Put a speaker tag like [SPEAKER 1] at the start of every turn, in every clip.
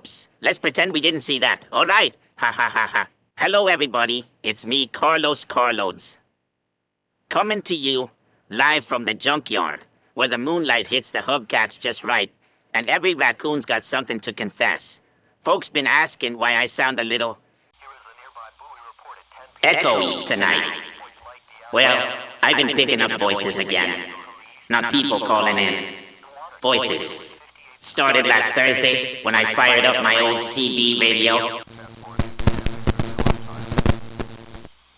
[SPEAKER 1] Oops, let's pretend we didn't see that. All right. Ha ha ha ha. Hello, everybody. It's me, Carlos Carloads. Coming to you live from the junkyard, where the moonlight hits the hubcaps just right, and every raccoon's got something to confess. Folks been asking why I sound a little echoey tonight. Well, I've been picking up voices again. Not people calling in. Voices. Started last Thursday when I fired up my old CB radio.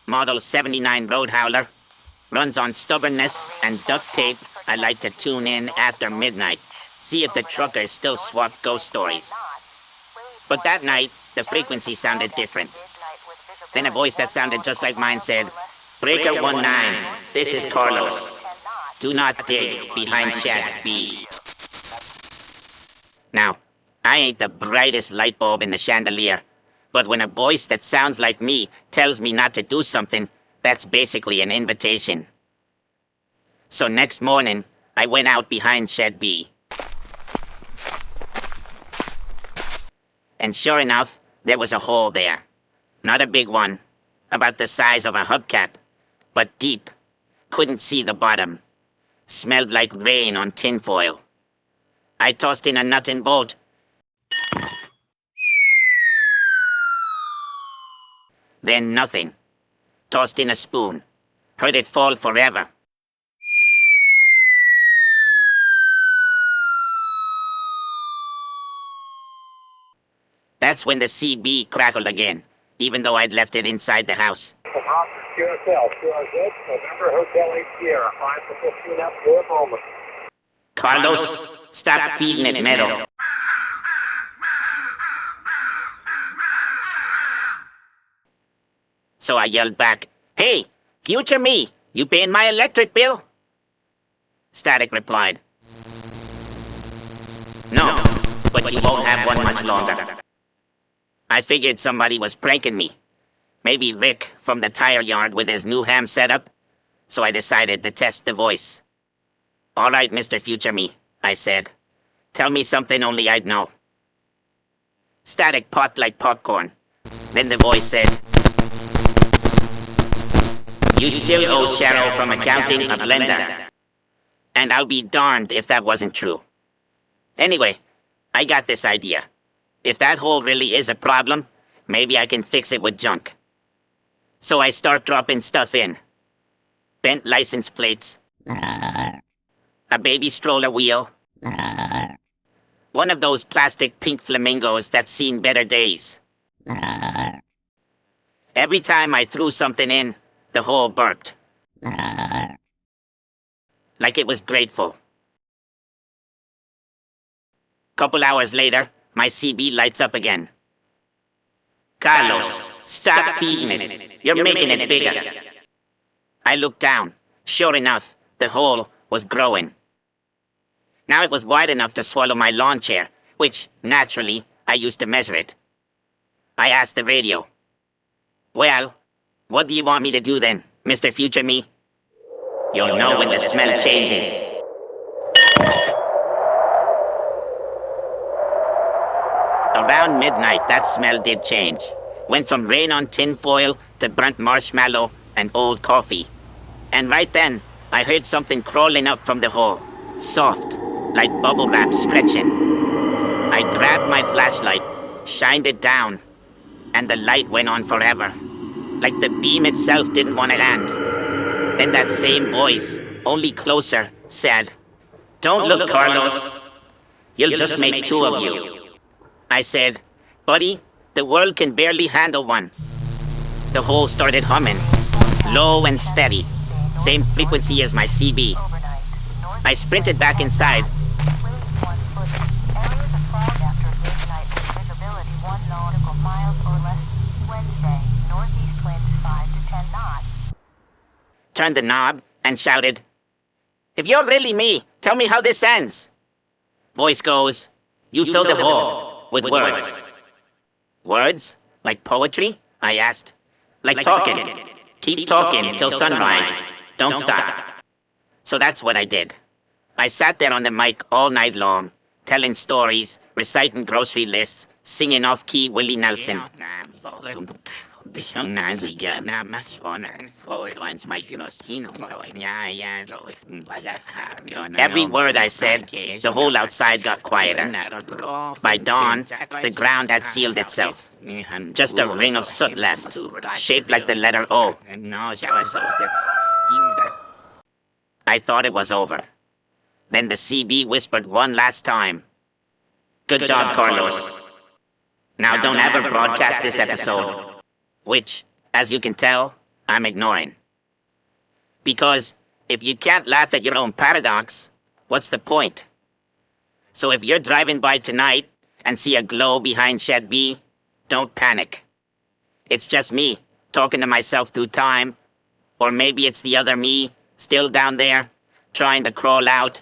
[SPEAKER 1] Model 79 Road Howler. Runs on stubbornness and duct tape. I like to tune in after midnight. See if the truckers still swap ghost stories. But that night, the frequency sounded different. Then a voice that sounded just like mine said, "Breaker 19, this is Carlos. Do not dig behind Shed B." Now, I ain't the brightest light bulb in the chandelier, but when a voice that sounds like me tells me not to do something, that's basically an invitation. So next morning, I went out behind Shed B. And sure enough, there was a hole there. Not a big one, about the size of a hubcap, but deep. Couldn't see the bottom. Smelled like rain on tinfoil. I tossed in a nut and bolt. Then nothing. Tossed in a spoon. Heard it fall forever. That's when the CB crackled again, even though I'd left it inside the house.
[SPEAKER 2] QSL, QRZ, November Hotel 8 Sierra, 5 up for a moment.
[SPEAKER 1] Carlos, stop feeding it metal. So I yelled back, "Hey, future me, you paying my electric bill?" Static replied, "No, but you won't have one much longer." I figured somebody was pranking me. Maybe Rick from the tire yard with his new ham setup. So I decided to test the voice. "All right, Mr. Future Me," I said. "Tell me something only I'd know." Static popped like popcorn. Then the voice said, "You still owe Cheryl from accounting a blender." And I'll be darned if that wasn't true. Anyway, I got this idea. If that hole really is a problem, maybe I can fix it with junk. So I start dropping stuff in. Bent license plates. A baby stroller wheel. One of those plastic pink flamingos that's seen better days. Every time I threw something in, the hole burped. Like it was grateful. Couple hours later, my CB lights up again. "Carlos, stop feeding it. You're making it bigger." I looked down. Sure enough, the hole was growing. Now it was wide enough to swallow my lawn chair, which, naturally, I used to measure it. I asked the radio, "Well, what do you want me to do then, Mr. Future Me?" "You'll know when the smell changes." Around midnight, that smell did change. Went from rain on tinfoil to burnt marshmallow and old coffee. And right then, I heard something crawling up from the hole. Soft, like bubble wrap stretching. I grabbed my flashlight, shined it down, and the light went on forever. Like the beam itself didn't want to end. Then that same voice, only closer, said, "Don't look, Carlos. You'll just make two of you." I said, "Buddy, the world can barely handle one." The hole started humming, low and steady, same frequency as my CB. I sprinted back inside. Turned the knob and shouted, "If you're really me, tell me how this ends." Voice goes, "You fill the hole with words." "Words? Like poetry?" I asked. "Like talking. Keep talking till sunrise. Don't stop." So that's what I did. I sat there on the mic all night long, telling stories, reciting grocery lists, singing off-key Willie Nelson. Every word I said, the whole outside got quieter. By dawn, the ground had sealed itself. Just a ring of soot left, shaped like the letter O. I thought it was over. Then the CB whispered one last time. Good job, Carlos. Now don't ever broadcast this episode. Which, as you can tell, I'm ignoring. Because if you can't laugh at your own paradox, what's the point? So if you're driving by tonight and see a glow behind Shed B, don't panic. It's just me, talking to myself through time. Or maybe it's the other me, still down there, trying to crawl out.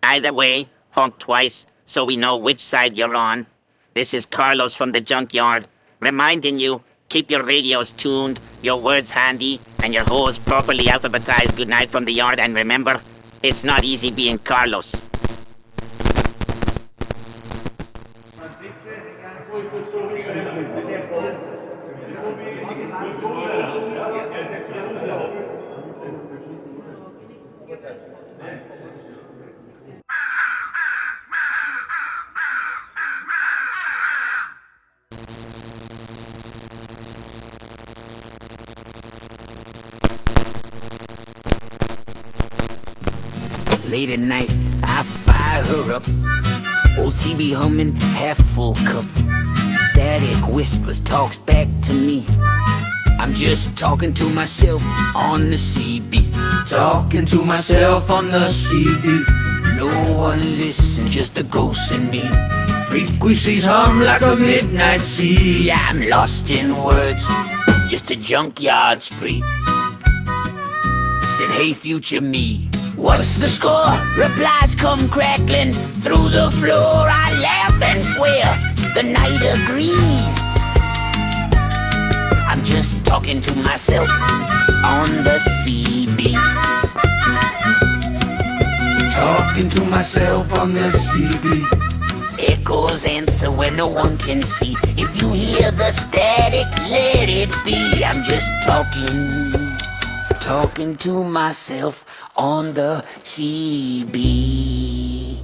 [SPEAKER 1] Either way, honk twice so we know which side you're on. This is Carlos from the junkyard, reminding you, keep your radios tuned, your words handy, and your hoes properly alphabetized. Good night from the yard, and remember, it's not easy being Carlos.
[SPEAKER 3] Late at night, I fire her up. OCB humming, half full cup. Static whispers, talks back to me. I'm just talking to myself on the CB. Talking to myself on the CB. No one listens, just the ghost in me. Frequencies hum like a midnight sea. I'm lost in words, just a junkyard spree. Said, hey future me, what's the score? Replies come crackling through the floor. I laugh and swear the night agrees. I'm just talking to myself on the CB. Talking to myself on the CB. Echoes answer when no one can see. If you hear the static, let it be. I'm just talking to myself on the CB.